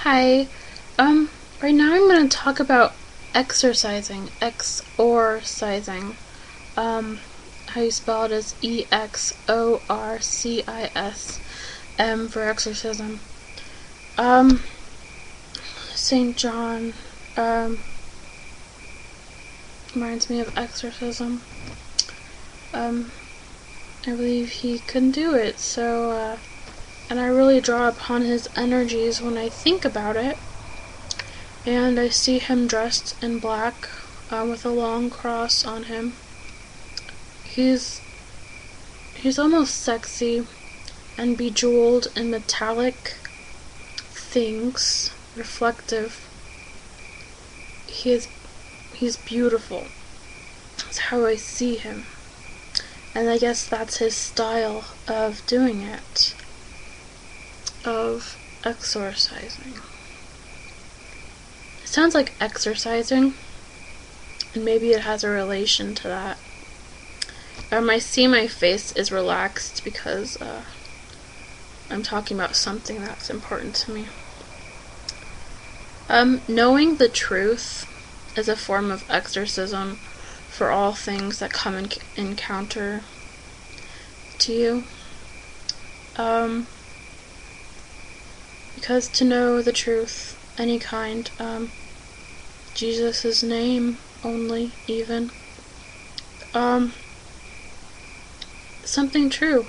Hi. Right now I'm going to talk about exorcising. Exorcising. How you spell it is Exorcism for exorcism. St. John, reminds me of exorcism. I believe he couldn't do it, so, and I really draw upon his energies when I think about it. And I see him dressed in black, with a long cross on him. He's almost sexy and bejeweled in metallic things, reflective. He's beautiful. That's how I see him. And I guess that's his style of doing it. Of exorcising. It sounds like exercising, and maybe it has a relation to that. I see my face is relaxed because I'm talking about something that's important to me. Knowing the truth is a form of exorcism for all things that come in encounter to you. Because to know the truth, any kind, Jesus' name only, even, something true.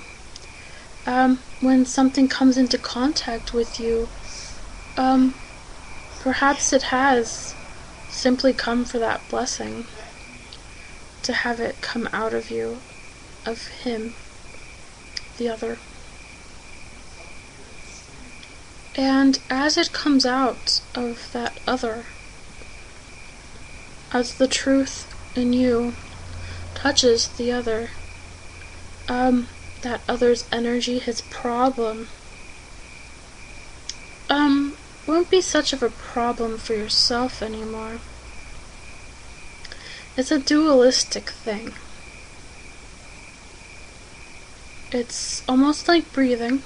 When something comes into contact with you, perhaps it has simply come for that blessing, to have it come out of you, of him, the other. And as it comes out of that other, as the truth in you touches the other, that other's energy, his problem, won't be such of a problem for yourself anymore. It's a dualistic thing. It's almost like breathing.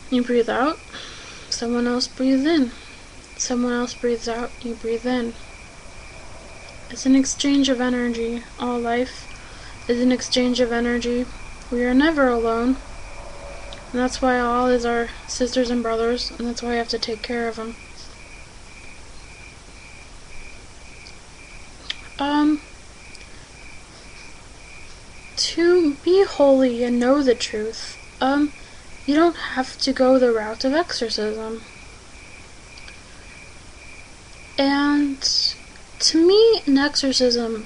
You breathe out, someone else breathes in. Someone else breathes out, you breathe in. It's an exchange of energy. All life is an exchange of energy. We are never alone. And that's why all is our sisters and brothers, and that's why we have to take care of them. To be holy and know the truth, you don't have to go the route of exorcism. And to me, an exorcism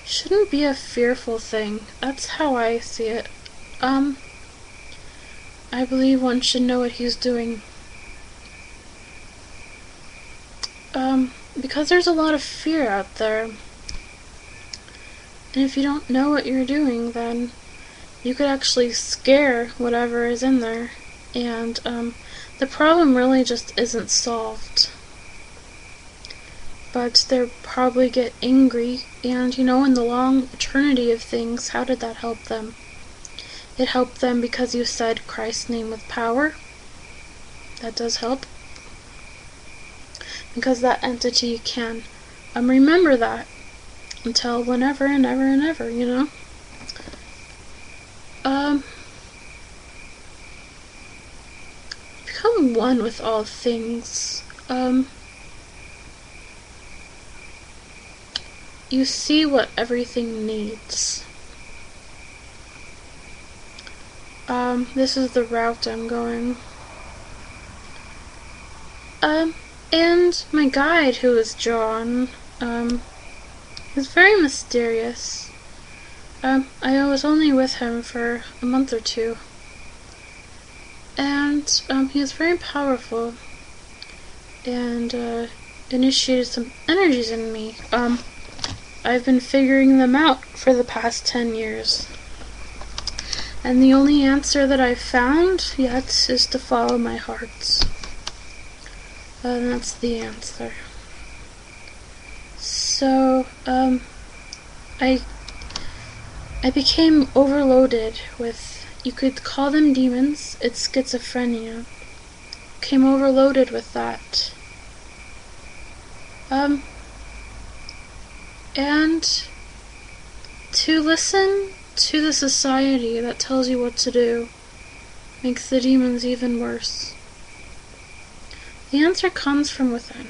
shouldn't be a fearful thing. That's how I see it. I believe one should know what he's doing. Because there's a lot of fear out there. And if you don't know what you're doing, then you could actually scare whatever is in there. And the problem really just isn't solved. But they'll probably get angry, and in the long eternity of things, how did that help them? It helped them because you said Christ's name with power. That does help. Because that entity can remember that until whenever and ever and ever, Become one with all things. You see what everything needs. This is the route I'm going. And my guide, who is John, is very mysterious. I was only with him for a month or two. And, he is very powerful. And, initiated some energies in me. I've been figuring them out for the past 10 years. And the only answer that I've found yet is to follow my heart. And that's the answer. So, I became overloaded with, you could call them demons, it's schizophrenia. came overloaded with that. And to listen to the society that tells you what to do makes the demons even worse. The answer comes from within.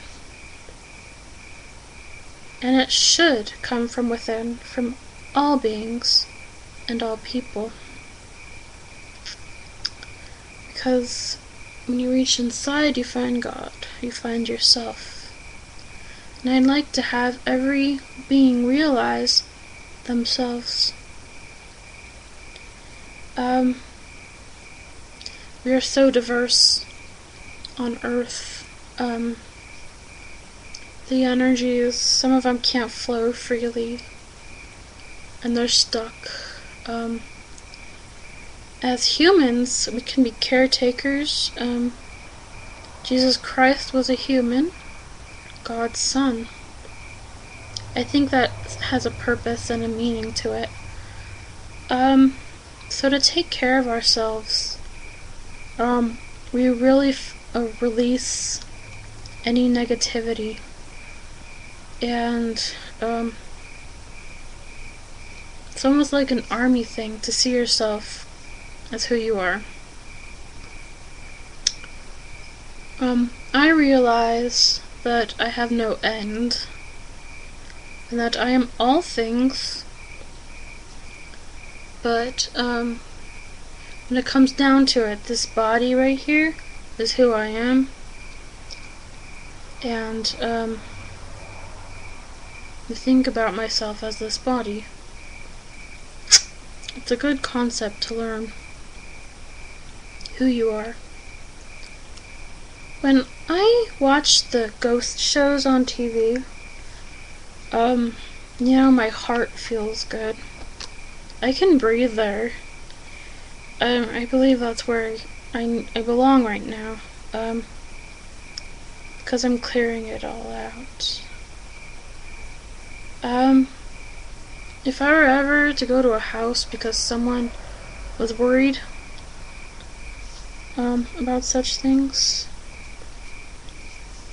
And it should come from within, from all beings and all people. Because when you reach inside, you find God, you find yourself. And I'd like to have every being realize themselves. We are so diverse on Earth. The energies, some of them can't flow freely, and they're stuck. As humans, we can be caretakers. Jesus Christ was a human, God's Son. I think that has a purpose and a meaning to it. So to take care of ourselves, we really release any negativity, and it's almost like an army thing to see yourself as who you are. I realize that I have no end, and that I am all things, but when it comes down to it, this body right here is who I am, and I think about myself as this body. It's a good concept to learn who you are. When I watch the ghost shows on TV, my heart feels good. I can breathe there. I believe that's where I belong right now, because I'm clearing it all out. If I were ever to go to a house because someone was worried about such things,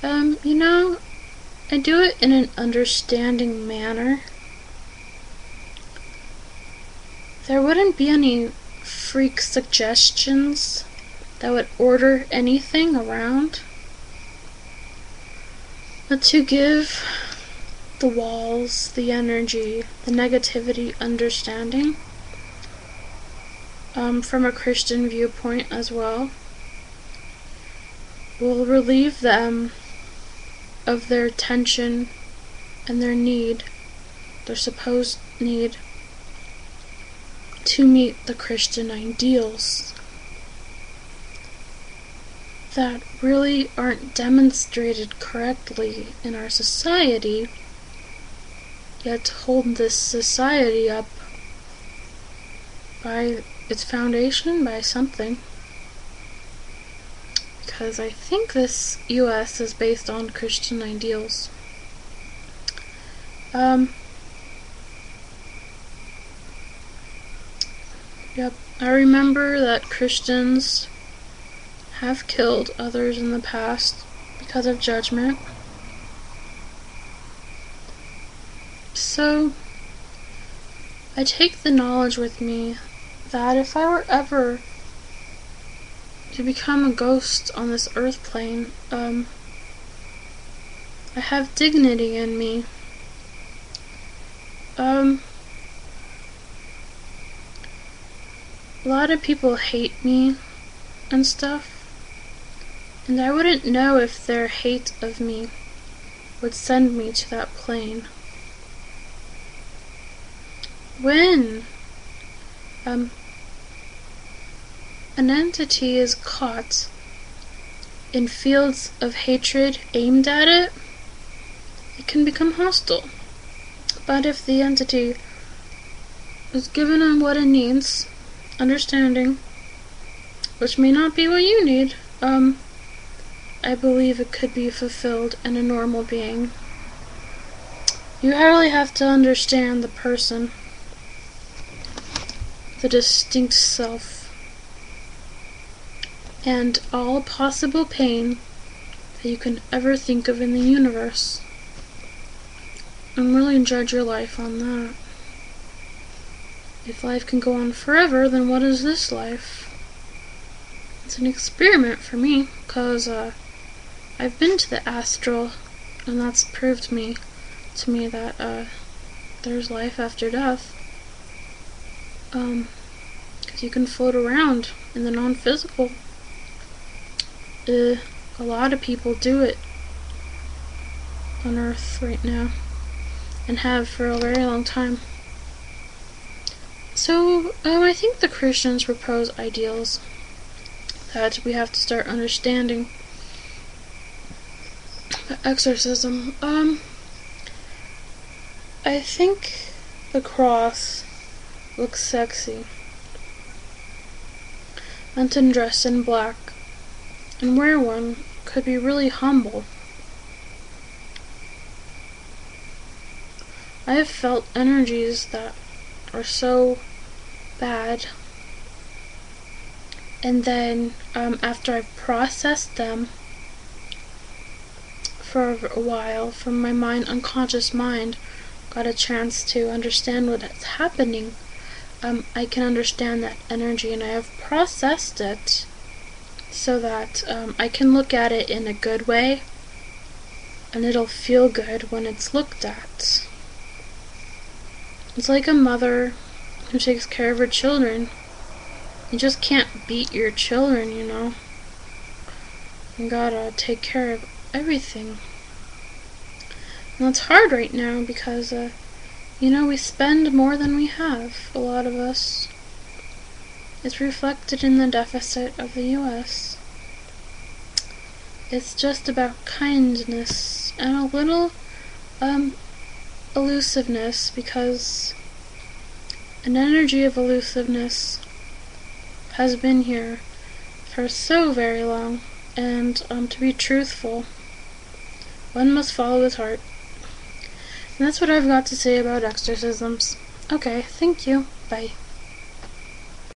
I do it in an understanding manner. There wouldn't be any freak suggestions that would order anything around, but to give the walls, the energy, the negativity understanding, from a Christian viewpoint as well, will relieve them of their tension and their need, their supposed need, to meet the Christian ideals that really aren't demonstrated correctly in our society, yet to hold this society up by its foundation, by something. Because I think this US is based on Christian ideals. Yep, I remember that Christians have killed others in the past because of judgment. So, I take the knowledge with me that if I were ever to become a ghost on this earth plane, I have dignity in me. A lot of people hate me and stuff, and I wouldn't know if their hate of me would send me to that plane. When an entity is caught in fields of hatred aimed at it, it can become hostile. But if the entity is given on what it needs, understanding, which may not be what you need, I believe it could be fulfilled in a normal being. You really have to understand the person, the distinct self, and all possible pain that you can ever think of in the universe. And really judge your life on that. If life can go on forever, then what is this life? It's an experiment for me, because I've been to the astral, and that's proved to me that there's life after death. Because you can float around in the non-physical. A lot of people do it on Earth right now, and have for a very long time. So, I think the Christians propose ideals that we have to start understanding. But exorcism, I think the cross looks sexy. And to dress in black and wear one could be really humble. I have felt energies that are so bad, and then after I've processed them for a while from my unconscious mind, got a chance to understand what's happening, I can understand that energy, and I have processed it so that I can look at it in a good way, and it'll feel good when it's looked at. It's like a mother who takes care of her children. You just can't beat your children, you know. You gotta take care of everything. And it's hard right now because, we spend more than we have, a lot of us. It's reflected in the deficit of the U.S. It's just about kindness and a little, elusiveness, because an energy of elusiveness has been here for so very long, and to be truthful, one must follow his heart. And that's what I've got to say about exorcisms. Okay, thank you. Bye.